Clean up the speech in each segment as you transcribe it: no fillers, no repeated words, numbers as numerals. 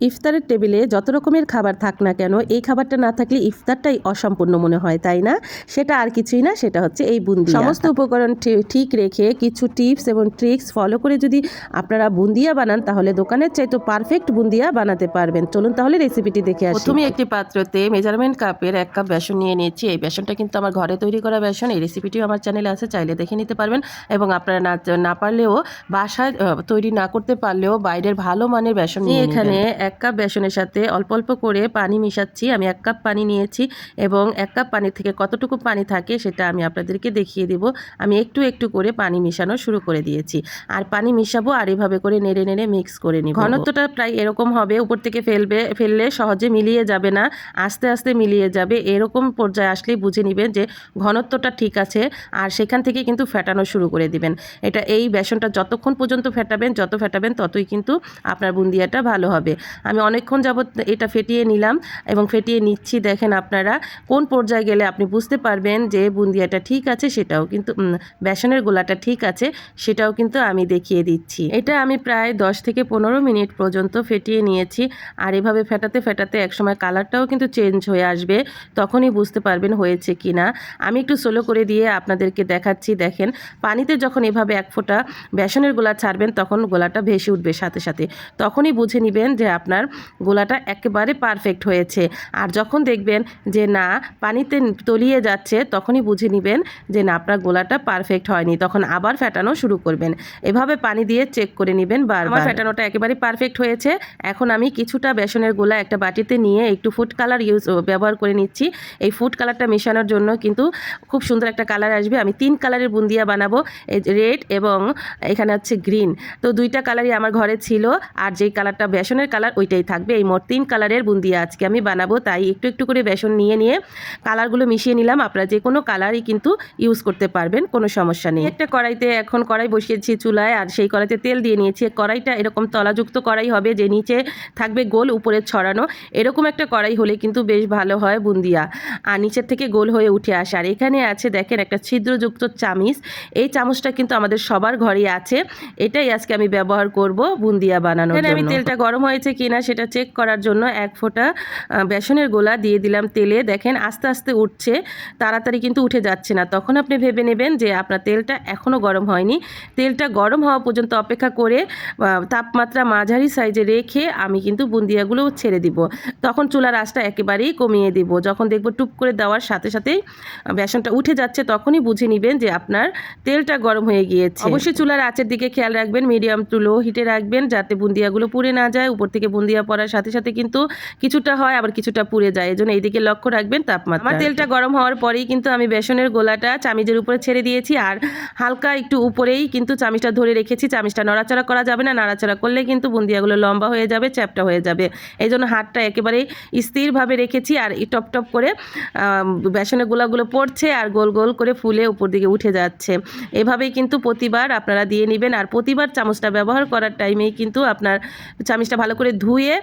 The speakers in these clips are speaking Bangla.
ইফতারের টেবিলে যত রকমের খাবার থাক না কেন, এই খাবারটা না থাকলে ইফতারটাই অসম্পূর্ণ মনে হয়, তাই না? সেটা আর কিছুই না, সেটা হচ্ছে এই বুন্দিয়া। সমস্ত উপকরণ ঠিক রেখে কিছু টিপস এবং ট্রিক্স ফলো করে যদি আপনারা বুন্দিয়া বানান, তাহলে দোকানের চাইতে পারফেক্ট বুন্দিয়া বানাতে পারবেন। চলুন তাহলে রেসিপিটি দেখে আসি। প্রথমে একটি পাত্রতে মেজারমেন্ট কাপের 1 কাপ বেসন নিয়ে নিয়েছি। এই বেসনটা কিন্তু আমার ঘরে তৈরি করা বেসন। এই রেসিপিটিও আমার চ্যানেলে আছে, চাইলে দেখে নিতে পারবেন। এবং আপনারা না পারলেও, বাসায় তৈরি না করতে পারলেও বাইরের ভালো মানের বেসন নিয়ে এখানে 1 কাপ বেসনের সাথে অল্প অল্প করে পানি মিশাচ্ছি। আমি 1 কাপ পানি নিয়েছি এবং 1 কাপ পানি থেকে কতটুকু পানি থাকে সেটা আমি আপনাদেরকে দেখিয়ে দিব। আমি একটু একটু করে পানি মিশানো শুরু করে দিয়েছি। আর পানি মিশাবো আর এভাবে করে নেড়ে নেড়ে মিক্স করে নিব। ঘনত্বটা প্রায় এরকম হবে, উপর থেকে ফেললে সহজে মিলিয়ে যাবে না, আস্তে আস্তে মিলিয়ে যাবে। এরকম পর্যায়ে আসলেই বুঝে নেবেন যে ঘনত্বটা ঠিক আছে। আর সেখান থেকে কিন্তু ফেটানো শুরু করে দিবেন। এই বেসনটা যতক্ষণ পর্যন্ত যত ফেটাবেন ততই কিন্তু আপনার বুন্দিয়াটা ভালো হবে। আমি অনেকক্ষণ যাবত এটা ফেটিয়ে নিলাম এবং ফেটিয়ে নিচ্ছি। দেখেন আপনারা কোন পর্যায়ে গেলে আপনি বুঝতে পারবেন যে বুন্দিয়াটা ঠিক আছে, সেটাও কিন্তু বেসনের গোলাটা ঠিক আছে, সেটাও কিন্তু আমি দেখিয়ে দিচ্ছি। এটা আমি প্রায় 10 থেকে 15 মিনিট পর্যন্ত ফেটিয়ে নিয়েছি। আর এভাবে ফেটাতে ফেটাতে একসময় কালারটাও কিন্তু চেঞ্জ হয়ে আসবে, তখনই বুঝতে পারবেন হয়েছে কি না। আমি একটু স্লো করে দিয়ে আপনাদেরকে দেখাচ্ছি। দেখেন পানিতে যখন এভাবে 1 ফোঁটা বেসনের গোলা ছাড়বেন, তখন গোলাটা ভেসে উঠবে সাথে সাথে, তখনই বুঝে নেবেন যে আপনার গোলাটা একেবারে পারফেক্ট হয়েছে। আর যখন দেখবেন যে না পানিতে তলিয়ে যাচ্ছে, তখনই বুঝে নেবেন যে না আপনার গোলাটা পারফেক্ট হয়নি, তখন আবার ফেটানো শুরু করবেন। এভাবে পানি দিয়ে চেক করে নেবেন বারবার। আমার ফেটানোটা একেবারে পারফেক্ট হয়েছে। এখন আমি কিছুটা বেসনের গোলা একটা বাটিতে নিয়ে একটু ফুড কালার ব্যবহার করে নিচ্ছি। এই ফুড কালারটা মেশানোর জন্য কিন্তু খুব সুন্দর একটা কালার আসবে। আমি 3 কালারের বুন্দিয়া বানাবো, রেড এবং এখানে হচ্ছে গ্রিন। তো 2টা কালারই আমার ঘরে ছিল, আর যেই কালারটা বেসনের কালার ওইটাই থাকবে। এই মোট 3 কালারের বুন্দিয়া আজকে আমি বানাবো, তাই একটু একটু করে বেসন নিয়ে কালারগুলো মিশিয়ে নিলাম। আপনারা যে কোনো কালারই কিন্তু ইউজ করতে পারবেন, কোনো সমস্যা নেই। একটা কড়াইতে এখন কড়াই বসিয়েছি চুলায়, আর সেই কড়াইতে তেল দিয়ে নিয়েছি। কড়াইটা এরকম তলাযুক্ত কড়াই হবে, যে নিচে থাকবে গোল, উপরে ছড়ানো। এরকম একটা কড়াই হলে কিন্তু বেশ ভালো হয় বুন্দিয়া, আর নিচের থেকে গোল হয়ে উঠে আসে। আর এখানে আছে দেখেন একটা ছিদ্রযুক্ত চামিচ। এই চামচটা কিন্তু আমাদের সবার ঘরেই আছে। এটাই আজকে আমি ব্যবহার করব বুন্দিয়া বানানোর জন্য। আমি তেলটা গরম হয়েছে কিনা সেটা চেক করার জন্য 1 ফোঁটা বেসনের গোলা দিয়ে দিলাম তেলে। দেখেন আস্তে আস্তে উঠছে, তাড়াতাড়ি কিন্তু উঠে যাচ্ছে না। তখন আপনি ভেবে নেবেন যে আপনার তেলটা এখনও গরম হয়নি। তেলটা গরম হওয়া পর্যন্ত অপেক্ষা করে তাপমাত্রা মাঝারি সাইজে রেখে আমি কিন্তু বুন্দিয়াগুলো ছেড়ে দিব। তখন চুলার আঁচটা একেবারেই কমিয়ে দিব। যখন দেখব টুপ করে দেওয়ার সাথে সাথেই বেসনটা উঠে যাচ্ছে, তখনই বুঝে নেবেন যে আপনার তেলটা গরম হয়ে গিয়েছে। অবশ্যই চুলার আঁচের দিকে খেয়াল রাখবেন, মিডিয়াম টু লো হিটে রাখবেন, যাতে বুন্দিয়াগুলো পুড়ে না যায়। উপর থেকে বুন্দিয়া পড়ার সাথে সাথে কিন্তু কিছুটা হয় আবার কিছুটা পুড়ে যায়, এজন্য এইদিকে লক্ষ্য রাখবেন তাপমাত্রা। আমার তেলটা গরম হওয়ার পরেই কিন্তু আমি বেসনের গোলাটা চামিচের উপরে ছেড়ে দিয়েছি, আর হালকা একটু উপরেই কিন্তু চামিচটা ধরে রেখেছি। চামিচটা নড়াচড়া করা যাবে না, নাড়াচাড়া করলে কিন্তু বুন্দিয়াগুলো লম্বা হয়ে যাবে, চ্যাপটা হয়ে যাবে। এই জন্য হাতটা একেবারেই স্থিরভাবে রেখেছি। আর টপ টপ করে বেসনের গোলাগুলো পড়ছে আর গোল গোল করে ফুলে উপর দিকে উঠে যাচ্ছে। এভাবেই কিন্তু প্রতিবার আপনারা দিয়ে নেবেন। আর প্রতিবার চামচটা ব্যবহার করার টাইমেই কিন্তু আপনার চামচটা ভালো করে ধুয়ে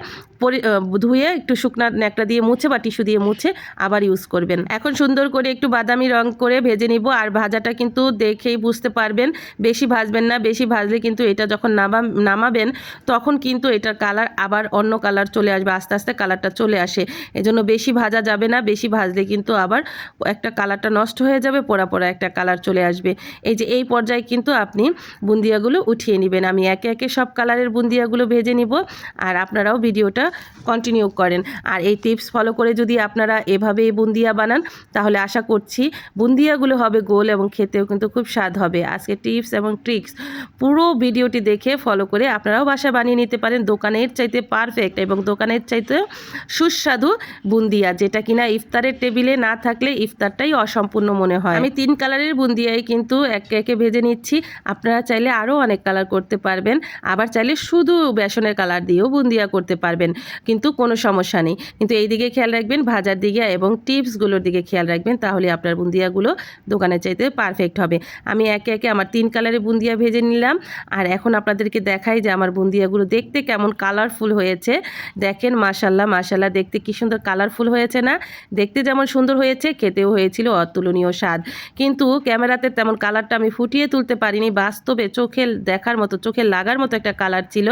একটু শুকনা ন্যাকড়া দিয়ে মুছে বা টিস্যু দিয়ে মুছে আবার ইউজ করবেন। এখন সুন্দর করে একটু বাদামি রং করে ভেজে নিব। আর ভাজাটা কিন্তু দেখেই বুঝতে পারবেন, বেশি ভাজবেন না। বেশি ভাজলে কিন্তু এটা যখন নামাবেন তখন কিন্তু এটার কালার আবার অন্য কালার চলে আসবে, আস্তে আস্তে কালারটা চলে আসে। এজন্য বেশি ভাজা যাবে না, বেশি ভাজলে কিন্তু আবার একটা কালারটা নষ্ট হয়ে যাবে, পোড়া পোড়া একটা কালার চলে আসবে। এই পর্যায়ে কিন্তু আপনি বুন্দিয়াগুলো উঠিয়ে নেবেন। আমি একে একে সব কালারের বুন্দিয়াগুলো ভেজে নিব, আর আপনারাও ভিডিওটা কন্টিনিউ করেন। আর এই টিপস ফলো করে যদি আপনারা এভাবে বুন্দিয়া বানান, তাহলে আশা করছি বুন্দিয়াগুলো হবে গোল এবং খেতেও কিন্তু খুব স্বাদ হবে। আজকে টিপস এবং ট্রিক্স পুরো ভিডিওটি দেখে ফলো করে আপনারাও বাসায় বানিয়ে নিতে পারেন দোকানের চাইতে পারফেক্ট এবং দোকানের চাইতে সুস্বাদু বুন্দিয়া, যেটা কিনা ইফতারের টেবিলে না থাকলে ইফতারটাই অসম্পূর্ণ মনে হয়। আমি 3 কালারের বুন্দিয়াই কিন্তু একে একে ভেজে নিচ্ছি। আপনারা চাইলে আরও অনেক কালার করতে পারবেন, আবার চাইলে শুধু বেসনের কালার দিয়েও বুন্দিয়া করতে পারবেন, কিন্তু কোনো সমস্যা নেই। কিন্তু এই দিকে খেয়াল রাখবেন, ভাজার দিকে এবং টিপসগুলোর দিকে খেয়াল রাখবেন, তাহলে আপনার বুন্দিয়াগুলো দোকানের চাইতে পারফেক্ট হবে। আমি একে একে আমার 3 কালারের বুন্দিয়া ভেজে নিলাম। আর এখন আপনাদেরকে দেখাই যে আমার বুন্দিয়াগুলো দেখতে কেমন কালারফুল হয়েছে। দেখেন মাশাল্লাহ মাশাল্লাহ, দেখতে কি সুন্দর কালারফুল হয়েছে না? দেখতে যেমন সুন্দর হয়েছে, খেতেও হয়েছিল অতুলনীয় স্বাদ। কিন্তু ক্যামেরাতে তেমন কালারটা আমি ফুটিয়ে তুলতে পারিনি, বাস্তবে চোখে দেখার মতো, চোখে লাগার মতো একটা কালার ছিল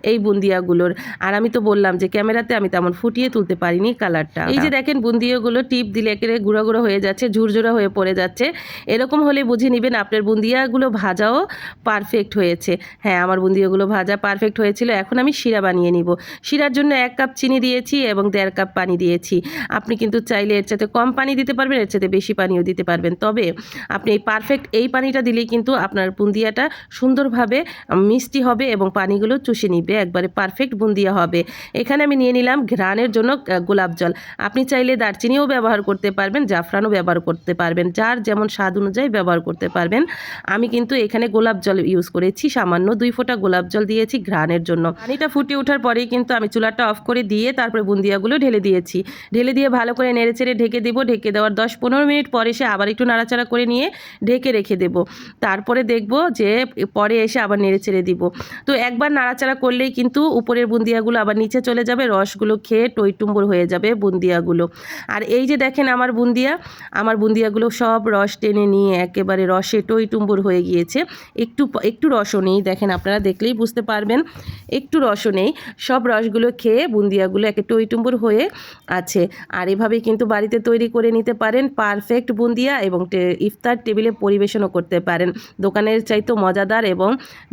এই বুন্দিয়াগুলোর। আর আমি তো বললাম যে ক্যামেরাতে আমি তেমন ফুটিয়ে তুলতে পারিনি কালারটা। এই যে দেখেন বুন্দিয়াগুলো টিপ দিলে একেবারে গুঁড়ো গুঁড়ো হয়ে যাচ্ছে, ঝুরঝুরা হয়ে পড়ে যাচ্ছে। এরকম হলে বুঝে নেবেন আপনার বুন্দিয়াগুলো ভাজাও পারফেক্ট হয়েছে। হ্যাঁ, আমার বুন্দিয়াগুলো ভাজা পারফেক্ট হয়েছিল। এখন আমি শিরা বানিয়ে নিব। শিরার জন্য 1 কাপ চিনি দিয়েছি এবং 1.5 কাপ পানি দিয়েছি। আপনি কিন্তু চাইলে এর চাইতে কম পানি দিতে পারবেন, এর চাইতে বেশি পানিও দিতে পারবেন। তবে আপনি এই পারফেক্ট এই পানিটা দিলেই কিন্তু আপনার বুন্দিয়াটা সুন্দরভাবে মিষ্টি হবে এবং পানিগুলো চুষে নিবে, একবারে পারফেক্ট বুন্দিয়া হবে। এখানে আমি নিয়ে নিলাম ঘ্রাণের জন্য গোলাপ জল। আপনি চাইলে দারচিনিও ব্যবহার করতে পারবেন, জাফরানও ব্যবহার করতে পারবেন, যার যেমন স্বাদ অনুযায়ী ব্যবহার করতে পারবেন। আমি কিন্তু এখানে গোলাপ জল ইউজ করেছি, সামান্য 2 ফোঁটা গোলাপ জল দিয়েছি ঘ্রাণের জন্য। পানিটা ফুটে ওঠার পরেই কিন্তু আমি চুলাটা অফ করে দিয়ে তারপরে বুন্দিয়াগুলো ঢেলে দিয়েছি। ঢেলে দিয়ে ভালো করে নেড়েচেড়ে ঢেকে দেবো। ঢেকে দেওয়ার 10-15 মিনিট পরে এসে আবার একটু নাড়াচাড়া করে নিয়ে ঢেকে রেখে দেব। তারপরে দেখব যে পরে এসে আবার নেড়েচেড়ে দিব। তো একবার নাড়াচাড়া করলেই কিন্তু উপরের বুন্দিয়াগুলো আবার নিচে চলে যাবে, রসগুলো খেয়ে টইটুম্বর হয়ে যাবে বুন্দিয়াগুলো। আর এই যে দেখেন আমার বুন্দিয়াগুলো সব রস টেনে নিয়ে একেবারে রসে টইটুম্বর হয়ে গিয়েছে। একটু রসও নেই, দেখেন আপনারা দেখলেই বুঝতে পারবেন, একটু রসও নেই। সব রসগুলো খেয়ে বুন্দিয়াগুলো একে টইটুম্বর হয়ে আছে। আর এভাবেই কিন্তু বাড়িতে তৈরি করে নিতে পারেন পারফেক্ট বুন্দিয়া এবং ইফতার টেবিলে পরিবেশনও করতে পারেন। দোকানের চাইতেও মজাদার এবং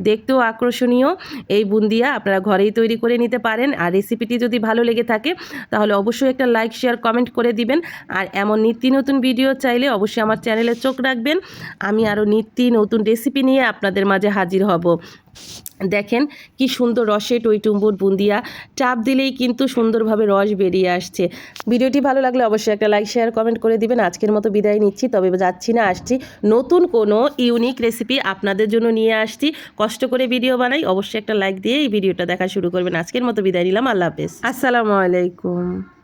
দেখতেও আকর্ষণীয় এই বুন্দিয়া আপনারা ঘরেই তৈরি করে নিতে পারেন। আর রেসিপিটি যদি ভালো লেগে থাকে তাহলে অবশ্যই একটা লাইক, শেয়ার, কমেন্ট করে দিবেন। আর এমন নিত্য নতুন ভিডিও চাইলে অবশ্যই আমার চ্যানেলে চোখ রাখবেন। আমি আরও নিত্য নতুন রেসিপি নিয়ে আপনাদের মাঝে হাজির হব। দেখেন কি সুন্দর রসে টইটুম্বুর বুন্দিয়া, চাপ দিলেই কিন্তু সুন্দরভাবে রস বেরিয়ে আসছে। ভিডিওটি ভালো লাগলে অবশ্যই একটা লাইক, শেয়ার, কমেন্ট করে দিবেন। আজকের মতো বিদায় নিচ্ছি, তবে যাচ্ছি না, আসছি নতুন কোনো ইউনিক রেসিপি আপনাদের জন্য নিয়ে আসছি। কষ্ট করে ভিডিও বানাই, অবশ্যই একটা লাইক দিয়ে এই ভিডিওটা দেখা শুরু করবেন। আজকের মতো বিদায় নিলাম, আল্লাহ হাফেজ, আসসালামু আলাইকুম।